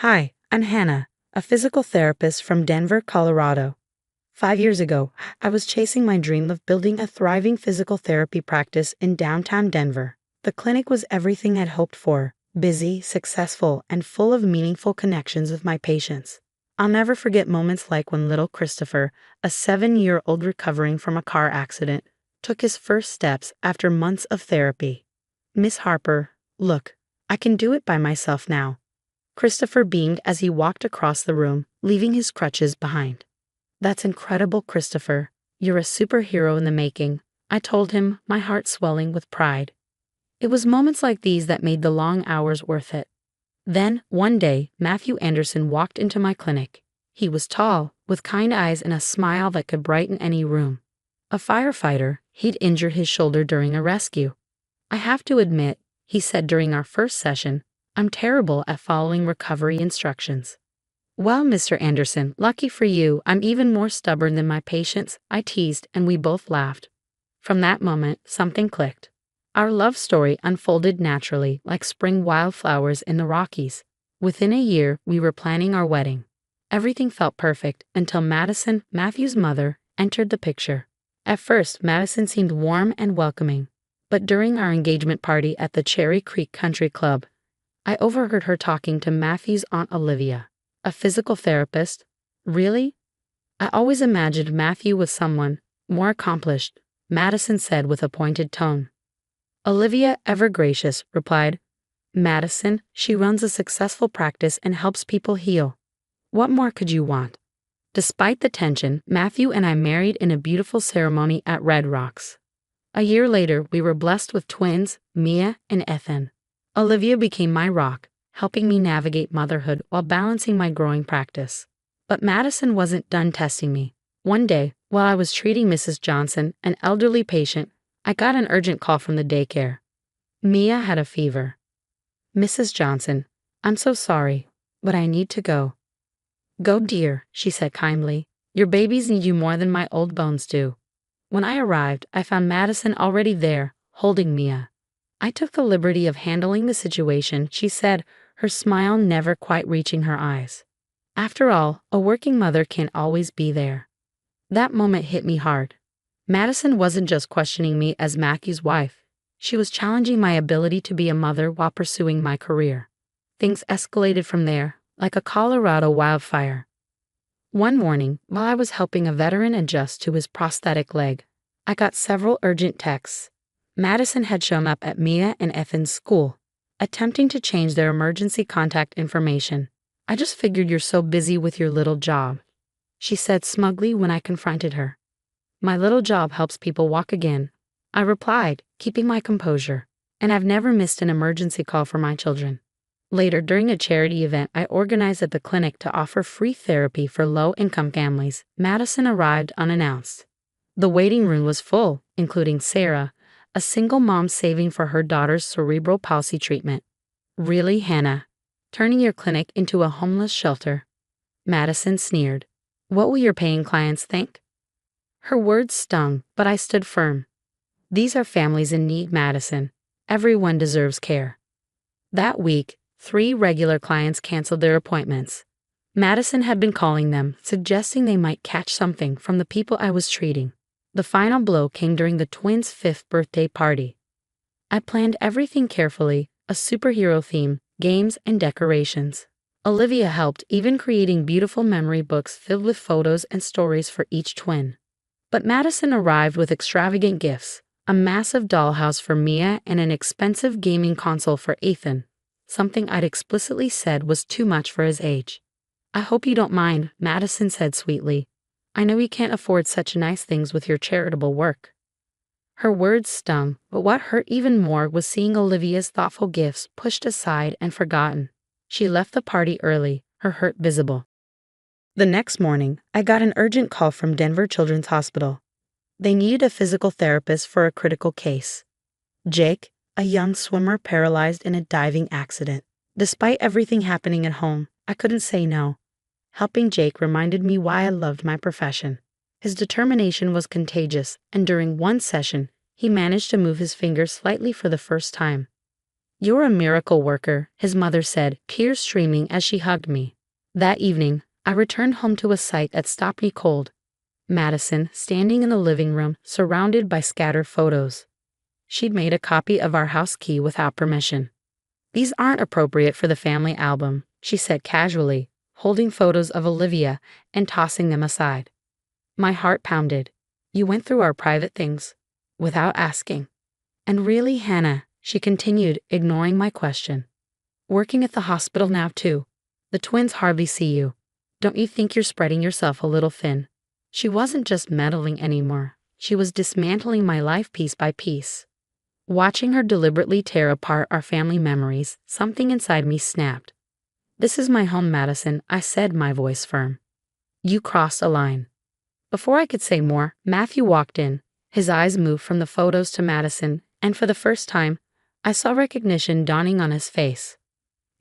Hi, I'm Hannah, a physical therapist from Denver, Colorado. 5 years ago, I was chasing my dream of building a thriving physical therapy practice in downtown Denver. The clinic was everything I'd hoped for: busy, successful, and full of meaningful connections with my patients. I'll never forget moments like when little Christopher, a 7-year-old recovering from a car accident, took his first steps after months of therapy. "Miss Harper, look, I can do it by myself now." Christopher beamed as he walked across the room, leaving his crutches behind. "That's incredible, Christopher. You're a superhero in the making," I told him, my heart swelling with pride. It was moments like these that made the long hours worth it. Then, one day, Matthew Anderson walked into my clinic. He was tall, with kind eyes and a smile that could brighten any room. A firefighter, he'd injured his shoulder during a rescue. "I have to admit," he said during our first session, "I'm terrible at following recovery instructions." "Well, Mr. Anderson, lucky for you, I'm even more stubborn than my patients," I teased, and we both laughed. From that moment, something clicked. Our love story unfolded naturally, like spring wildflowers in the Rockies. Within a year, we were planning our wedding. Everything felt perfect until Madison, Matthew's mother, entered the picture. At first, Madison seemed warm and welcoming, but during our engagement party at the Cherry Creek Country Club, I overheard her talking to Matthew's Aunt Olivia. "A physical therapist? Really?" "I always imagined Matthew was someone more accomplished," Madison said with a pointed tone. "Olivia, ever gracious," replied Madison. "She runs a successful practice and helps people heal. What more could you want?" Despite the tension, Matthew and I married in a beautiful ceremony at Red Rocks. A year later, we were blessed with twins, Mia and Ethan. Olivia became my rock, helping me navigate motherhood while balancing my growing practice. But Madison wasn't done testing me. One day, while I was treating Mrs. Johnson, an elderly patient, I got an urgent call from the daycare. Mia had a fever. "Mrs. Johnson, I'm so sorry, but I need to go." "Go, dear," she said kindly. "Your babies need you more than my old bones do." When I arrived, I found Madison already there, holding Mia. I took the liberty of handling the situation, she said, her smile never quite reaching her eyes. After all, a working mother can't always be there. That moment hit me hard. Madison wasn't just questioning me as Matthew's wife. She was challenging my ability to be a mother while pursuing my career. Things escalated from there, like a Colorado wildfire. One morning, while I was helping a veteran adjust to his prosthetic leg, I got several urgent texts. Madison had shown up at Mia and Ethan's school, attempting to change their emergency contact information. "I just figured you're so busy with your little job," she said smugly when I confronted her. "My little job helps people walk again," I replied, keeping my composure. "And I've never missed an emergency call for my children." Later, during a charity event I organized at the clinic to offer free therapy for low-income families, Madison arrived unannounced. The waiting room was full, including Sarah, a single mom saving for her daughter's cerebral palsy treatment. "Really, Hannah? Turning your clinic into a homeless shelter?" Madison sneered. "What will your paying clients think?" Her words stung, but I stood firm. "These are families in need, Madison. Everyone deserves care." That week, 3 regular clients canceled their appointments. Madison had been calling them, suggesting they might catch something from the people I was treating. The final blow came during the twins' 5th birthday party. I planned everything carefully: a superhero theme, games, and decorations. Olivia helped, even creating beautiful memory books filled with photos and stories for each twin. But Madison arrived with extravagant gifts: a massive dollhouse for Mia and an expensive gaming console for Ethan, something I'd explicitly said was too much for his age. "I hope you don't mind," Madison said sweetly. "I know you can't afford such nice things with your charitable work." Her words stung, but what hurt even more was seeing Olivia's thoughtful gifts pushed aside and forgotten. She left the party early, her hurt visible. The next morning, I got an urgent call from Denver Children's Hospital. They needed a physical therapist for a critical case. Jake, a young swimmer paralyzed in a diving accident. Despite everything happening at home, I couldn't say no. Helping Jake reminded me why I loved my profession. His determination was contagious, and during one session, he managed to move his fingers slightly for the first time. "You're a miracle worker," his mother said, tears streaming as she hugged me. That evening, I returned home to a sight that stopped me cold. Madison, standing in the living room, surrounded by scattered photos. She'd made a copy of our house key without permission. "These aren't appropriate for the family album," she said casually, holding photos of Olivia and tossing them aside. My heart pounded. "You went through our private things without asking." "And really, Hannah," she continued, ignoring my question. "Working at the hospital now, too. The twins hardly see you. Don't you think you're spreading yourself a little thin?" She wasn't just meddling anymore. She was dismantling my life piece by piece. Watching her deliberately tear apart our family memories, something inside me snapped. "This is my home, Madison," I said, my voice firm. "You crossed a line." Before I could say more, Matthew walked in. His eyes moved from the photos to Madison, and for the first time, I saw recognition dawning on his face.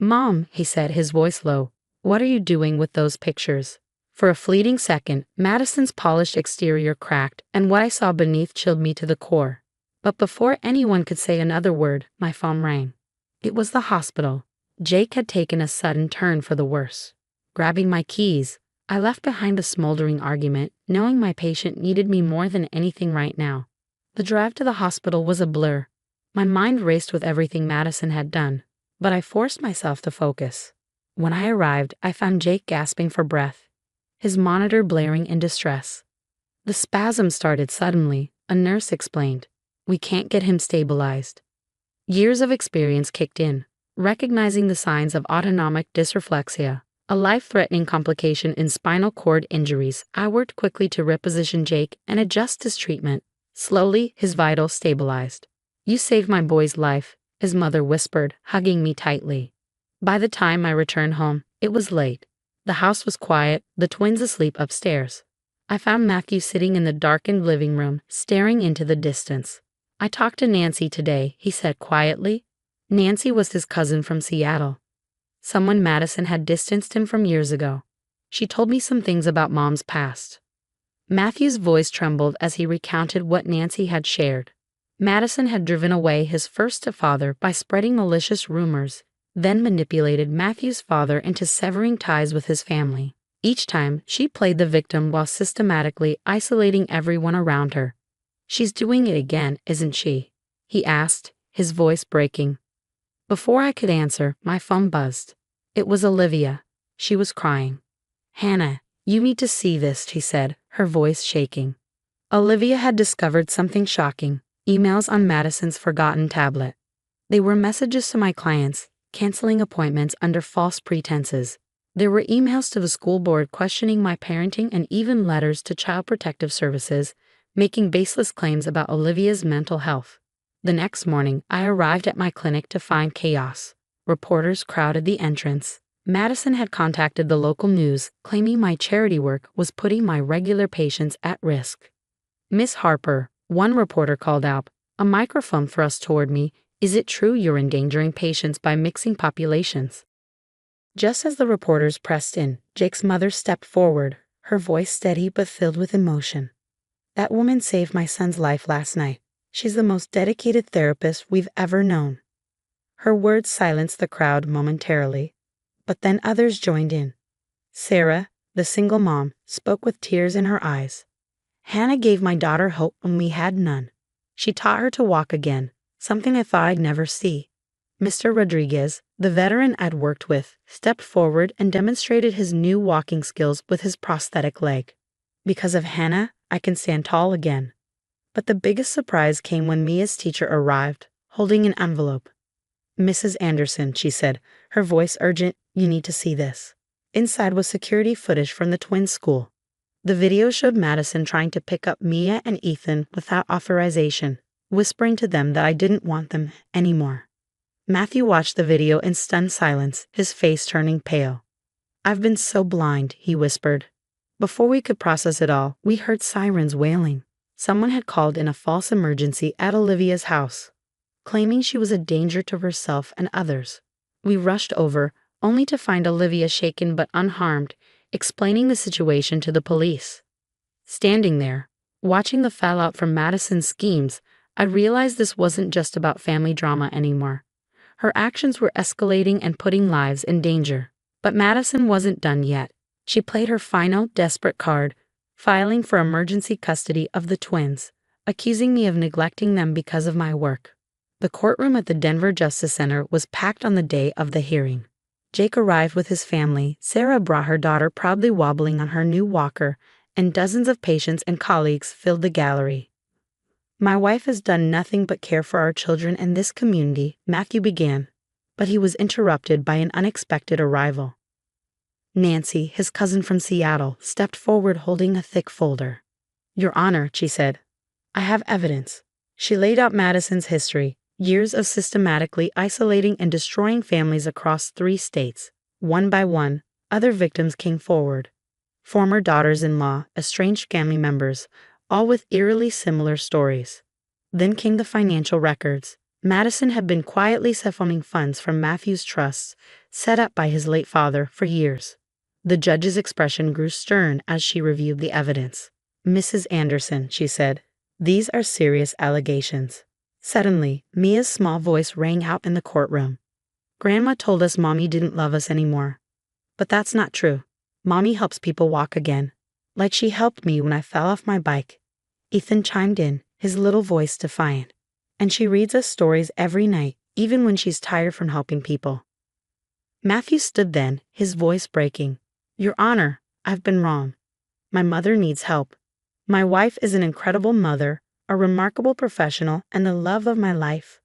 "Mom," he said, his voice low, "what are you doing with those pictures?" For a fleeting second, Madison's polished exterior cracked, and what I saw beneath chilled me to the core. But before anyone could say another word, my phone rang. It was the hospital. Jake had taken a sudden turn for the worse. Grabbing my keys, I left behind the smoldering argument, knowing my patient needed me more than anything right now. The drive to the hospital was a blur. My mind raced with everything Madison had done, but I forced myself to focus. When I arrived, I found Jake gasping for breath, his monitor blaring in distress. "The spasm started suddenly," a nurse explained. "We can't get him stabilized." Years of experience kicked in, recognizing the signs of autonomic dysreflexia, a life-threatening complication in spinal cord injuries. I worked quickly to reposition Jake and adjust his treatment. Slowly, his vitals stabilized. "You saved my boy's life," his mother whispered, hugging me tightly. By the time I returned home, it was late. The house was quiet, the twins asleep upstairs. I found Matthew sitting in the darkened living room, staring into the distance. "I talked to Nancy today," he said quietly. Nancy was his cousin from Seattle. Someone Madison had distanced him from years ago. She told me some things about Mom's past. Matthew's voice trembled as he recounted what Nancy had shared. Madison had driven away his first stepfather by spreading malicious rumors, then manipulated Matthew's father into severing ties with his family. Each time, she played the victim while systematically isolating everyone around her. "She's doing it again, isn't she?" he asked, his voice breaking. Before I could answer, my phone buzzed. It was Olivia. She was crying. "Hannah, you need to see this," she said, her voice shaking. Olivia had discovered something shocking: emails on Madison's forgotten tablet. They were messages to my clients, canceling appointments under false pretenses. There were emails to the school board questioning my parenting and even letters to Child Protective Services, making baseless claims about Olivia's mental health. The next morning, I arrived at my clinic to find chaos. Reporters crowded the entrance. Madison had contacted the local news, claiming my charity work was putting my regular patients at risk. "Miss Harper," one reporter called out, a microphone thrust toward me, "is it true you're endangering patients by mixing populations?" Just as the reporters pressed in, Jake's mother stepped forward, her voice steady but filled with emotion. "That woman saved my son's life last night. She's the most dedicated therapist we've ever known." Her words silenced the crowd momentarily, but then others joined in. Sarah, the single mom, spoke with tears in her eyes. "Hannah gave my daughter hope when we had none. She taught her to walk again, something I thought I'd never see." Mr. Rodriguez, the veteran I'd worked with, stepped forward and demonstrated his new walking skills with his prosthetic leg. "Because of Hannah, I can stand tall again." But the biggest surprise came when Mia's teacher arrived, holding an envelope. "Mrs. Anderson," she said, her voice urgent, "you need to see this." Inside was security footage from the twins' school. The video showed Madison trying to pick up Mia and Ethan without authorization, whispering to them that I didn't want them anymore. Matthew watched the video in stunned silence, his face turning pale. "I've been so blind," he whispered. Before we could process it all, we heard sirens wailing. Someone had called in a false emergency at Olivia's house, claiming she was a danger to herself and others. We rushed over, only to find Olivia shaken but unharmed, explaining the situation to the police. Standing there, watching the fallout from Madison's schemes, I realized this wasn't just about family drama anymore. Her actions were escalating and putting lives in danger. But Madison wasn't done yet. She played her final, desperate card, filing for emergency custody of the twins, accusing me of neglecting them because of my work. The courtroom at the Denver Justice Center was packed on the day of the hearing. Jake arrived with his family, Sarah brought her daughter proudly wobbling on her new walker, and dozens of patients and colleagues filled the gallery. "My wife has done nothing but care for our children and this community," Matthew began, but he was interrupted by an unexpected arrival. Nancy, his cousin from Seattle, stepped forward holding a thick folder. "Your Honor," she said, "I have evidence." She laid out Madison's history, years of systematically isolating and destroying families across 3 states. One by one, other victims came forward. Former daughters-in-law, estranged family members, all with eerily similar stories. Then came the financial records. Madison had been quietly siphoning funds from Matthew's trusts, set up by his late father, for years. The judge's expression grew stern as she reviewed the evidence. "Mrs. Anderson," she said, "these are serious allegations." Suddenly, Mia's small voice rang out in the courtroom. "Grandma told us Mommy didn't love us anymore. But that's not true. Mommy helps people walk again. Like she helped me when I fell off my bike." Ethan chimed in, his little voice defiant. "And she reads us stories every night, even when she's tired from helping people." Matthew stood then, his voice breaking. "Your Honor, I've been wrong. My mother needs help. My wife is an incredible mother, a remarkable professional, and the love of my life."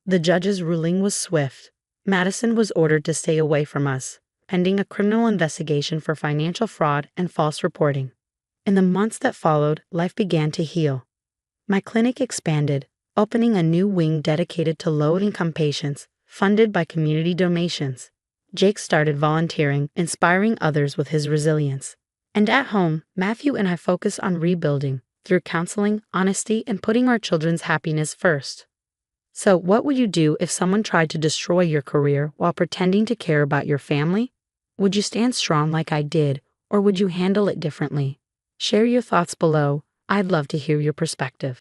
The judge's ruling was swift. Madison was ordered to stay away from us, pending a criminal investigation for financial fraud and false reporting. In the months that followed, life began to heal. My clinic expanded, opening a new wing dedicated to low-income patients, funded by community donations. Jake started volunteering, inspiring others with his resilience. And at home, Matthew and I focus on rebuilding, through counseling, honesty, and putting our children's happiness first. So, what would you do if someone tried to destroy your career while pretending to care about your family? Would you stand strong like I did, or would you handle it differently? Share your thoughts below. I'd love to hear your perspective.